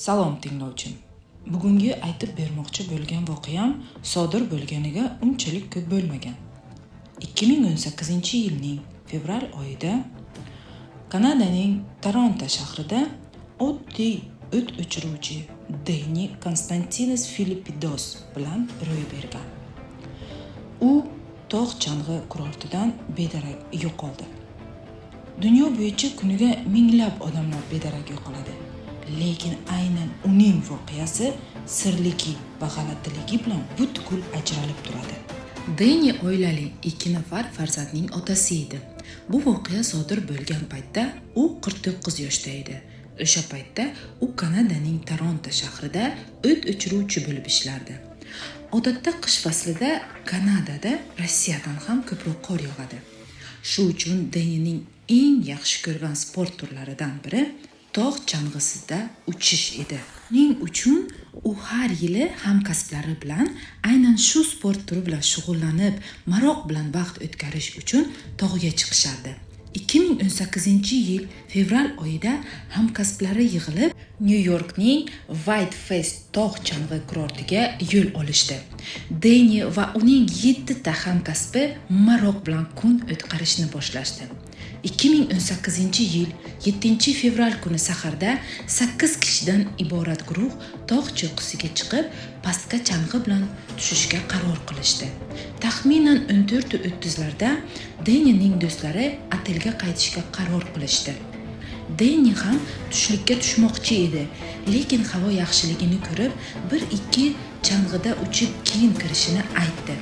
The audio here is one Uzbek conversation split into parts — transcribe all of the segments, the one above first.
Salom tinglovchim. Bugungi aytib bermoqchi bo'lgan voqeam sodir bo'lganiga unchalik ko'p bo'lmagan. 2018-yilning fevral oyida Kanadaning Toronto shahrida oddiy o't o'chiruvchi Deni Konstantinos Filipidos bilan ro'y bergan. U tog' chang'i kurortidan bedarak yo'qoldi. Dunyo bo'yicha kuniga minglab odamlar bedarak yo'qoladi. Lekin aynan uning voqeasi sirligi va g'alatiligi bilan butkul ajralib turadi. Deni oilali 2 nafar farzandning otasi edi. Bu voqea sodir bo'lgan paytda u 49 yoshda edi. O'sha paytda u Kanadaning Toronto shahrida o't o'chiruvchi bo'lib ishlardi. Odatda qish faslida Kanadada Rossiyadan ham ko'proq qor yog'adi. Shu uchun Denining eng yaxshi ko'rgan sport turlaridan biri tog' chang'isida uchish edi. Uning uchun u har yili hamkasblari bilan aynan shu sport turi bilan shug'ullanib, maroq bilan vaqt o'tkazish uchun tog'ga chiqishardi. 2018-yil fevral oyida hamkasblari yig'ilib New Yorkning Whiteface tog' chang'i kurortiga yo'l olishdi. Deni va uning 7 ta hamkasbi maroq bilan kun o'tkazishni boshlashdi. 2018-yil 7 fevral kuni saharda 8 kishidan iborat guruh tog' cho'qqisiga chiqib, pastga chang'i bilan tushishga qaror qilishdi. Taxminan 14:30larda Denining do'stlari otelga qaytishga qaror qilishdi. Deni ham tushlikka tushmoqchi edi, lekin havo yaxshiligini ko'rib, 1-2 chang'ida uchib keyin kirishini aytdi.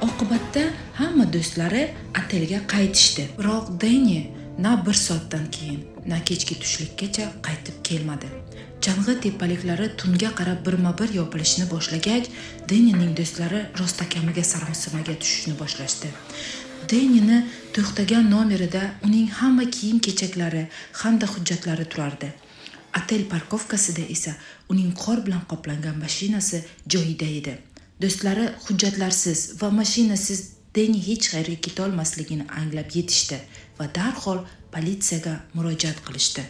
Oqibatda hamma do'stlari otelga qaytishdi. Biroq Deni na 1 soatdan keyin, na kechki tushlikkacha qaytib kelmadi. Chang'i tepaliklari tunga qarab birma-bir yopilishni boshlagach, Denining do'stlari rostakamiga sarosimaga tushishni boshlashdi. Denini to'xtagan nomerida uning hamma kiyim-kechaklari hamda hujjatlari turardi. Otel parkovkasida esa uning qor bilan qoplangan mashinasi joyida edi. Do'stlari hujjatlarsiz va mashinasiz Deni hech qayerga keta olmasligini anglab yetishdi va darhol politsiyaga murojaat qilishdi.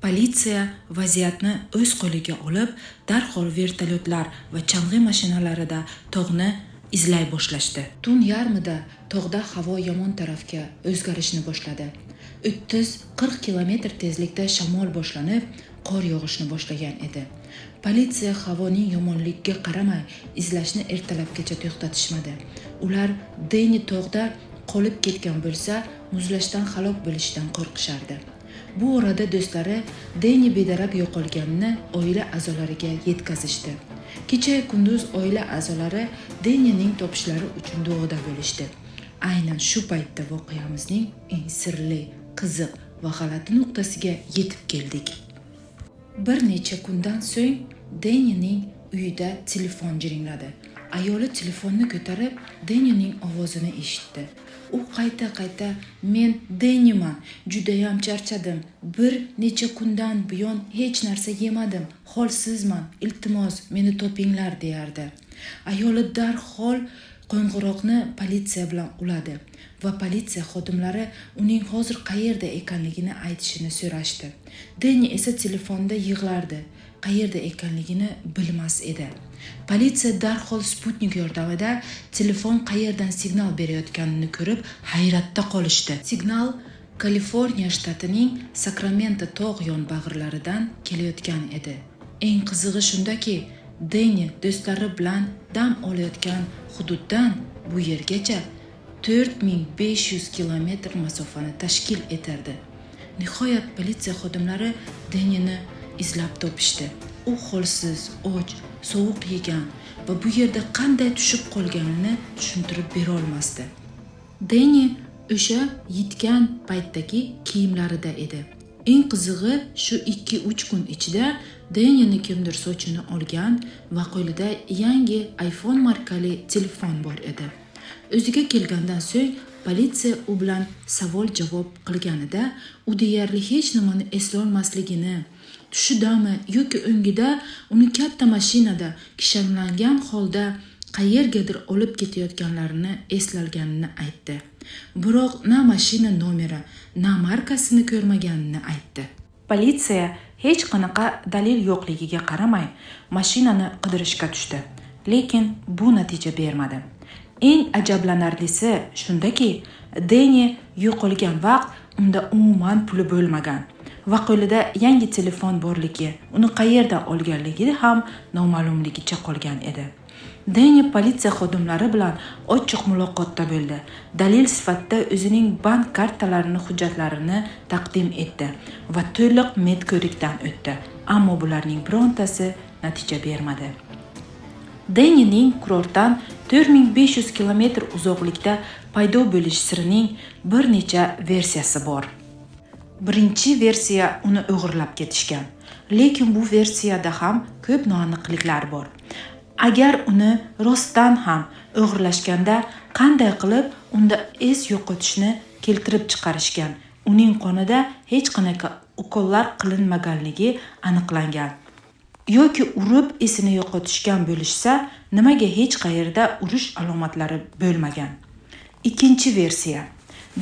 Politsiya vaziyatni o'z qo'liga olib, darhol vertolyotlar va chang'i mashinalarida tog'ni izlay boshlashdi. Tun yarmida tog'da havo yomon tarafga o'zgarishni boshladi. 30-40 kilometr tezlikda shamol boshlanib, qor yog'ishni boshlagan edi. Politsiya havoning yomonligiga qaramay izlashni ertalabgacha to'xtatishmadi. Ular Deni tog'da qolib ketgan bo'lsa, muzlashdan halok bo'lishidan qo'rqishardi. Bu orada do'stlari Deni bedarak yo'qolganini oila a'zolariga yetkazishdi. Kecha kunduz oila a'zolari Denining topishlari uchun duoda bo'lishdi. Aynan shu paytda voqeamizning eng sirli, qiziq va g'alati nuqtasiga yetib keldik. Bir necha kundan so'ng Denining uyida telefon jiringladi. Ayoli telefonni ko'tarib Denining ovozini eshitdi. U qayta "Men Deniman, juda ham charchadim. Bir necha kundan buyon hech narsa yemadim. Holsizman. Iltimos, meni topinglar" deyardi. Ayoli darhol qo'ng'iroqni politsiya bilan uladi va politsiya xodimlari uning hozir qayerda ekanligini aytishini so'rashdi. Deni esa telefonda yig'lardi. Qayerda ekanligini bilmas edi. Politsiya darhol Sputnik yordamida telefon qayerdan signal berayotganini ko'rib hayratda qolishdi. Signal Kaliforniya shtatining Sakramento tog' yonbag'irlaridan kelayotgan edi. Eng qizig'i shundaki, Deni do'stlari bilan dam olayotgan hududdan bu yergacha 4500 kilometr masofani tashkil etardi. Nihoyat politsiya xodimlari Denini izlab topishdi. U holsiz, och, sovuq yegan va bu yerda qanday tushib qolganini tushuntirib bera olmasdi. Deni o'sha yetgan paytdagi kiyimlarida edi. Eng qizig'i shu 2-3 kun ichida Denini kimdir sochini olgan va qo'lida yangi iPhone markali telefon bor edi. O'ziga kelgandan so'ng politsiya u bilan savol-javob qilganida u deyarli hech nimani eslay olmasligini, tushidami yoki o'ngida uni katta mashinada kishanlangan holda qayergadir olib ketayotganlarini eslalganini aytdi. Biroq na mashina nomeri, na markasini ko'rmaganini aytdi. Politsiya hech qanaqa dalil yo'qligiga qaramay mashinani qidirishga tushdi, lekin bu natija bermadi. Eng ajablanarlisi shundaki, Deni yo'qolgan vaqt unda umuman puli bo'lmagan va qo'lida yangi telefon borligi, uni qayerdan olganligi ham noma'lumligicha qolgan edi. Deni politsiya xodimlari bilan ochiq muloqotda bo'ldi. Dalil sifatida o'zining bank kartalarini, hujjatlarini taqdim etdi va to'liq medko'rikdan o'tdi. Ammo bularning birontasi natija bermadi. Denining kurortdan 4500 kilometr uzoqlikda paydo bo'lish sirining bir necha versiyasi bor. Birinchi versiya uni o'g'irlab ketishgan, lekin bu versiyada ham ko'p noaniqliklar bor. Agar uni rostdan ham o'g'irlashganda qanday qilib unda es yo'qotishni keltirib chiqarishgan? Uning qonida hech qanaqa ukollar qilinmaganligi aniqlangan. Yoki urib esini yo'qotishgan bo'lishsa, nimaga hech qayerda urish alomatlari bo'lmagan? Ikkinchi versiya.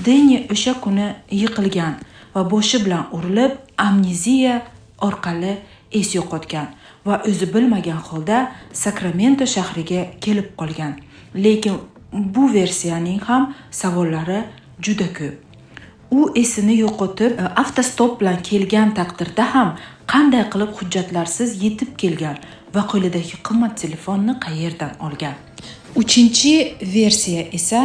Deni o'sha kuni yiqilgan va boshi bilan urilib, amneziya orqali es yo'qotgan va o'zi bilmagan holda Sakramento shahriga kelib qolgan. Lekin bu versiyaning ham savollari juda ko'p. U esini yo'qotib, avtostop bilan kelgan taqdirda ham qanday qilib hujjatlarsiz yetib kelgan va qo'lidagi qimmat telefonni qayerdan olgan? Uchinchi versiya esa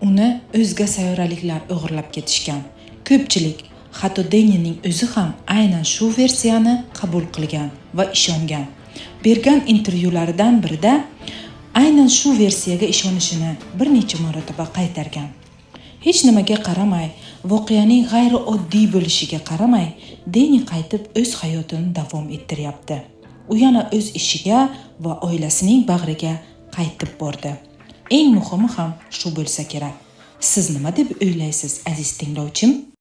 uni o'zga sayyoraliklar o'g'irlab ketishgan. Ko'pchilik, hatto Denining o'zi ham aynan shu versiyani qabul qilgan va ishongan. Bergan intervyularidan birida aynan shu versiyaga ishonishini bir necha marotaba qaytargan. Hech nimaga qaramay, voqeaning g'ayrioddiy bo'lishiga qaramay, Deni qaytib o'z hayotini davom ettiryapti. U yana o'z ishiga va oilasining bag'riga qaytib bordi. Eng muhimi ham shu bo'lsa kerak. Siz nima deb o'ylaysiz, aziz tinglovchim?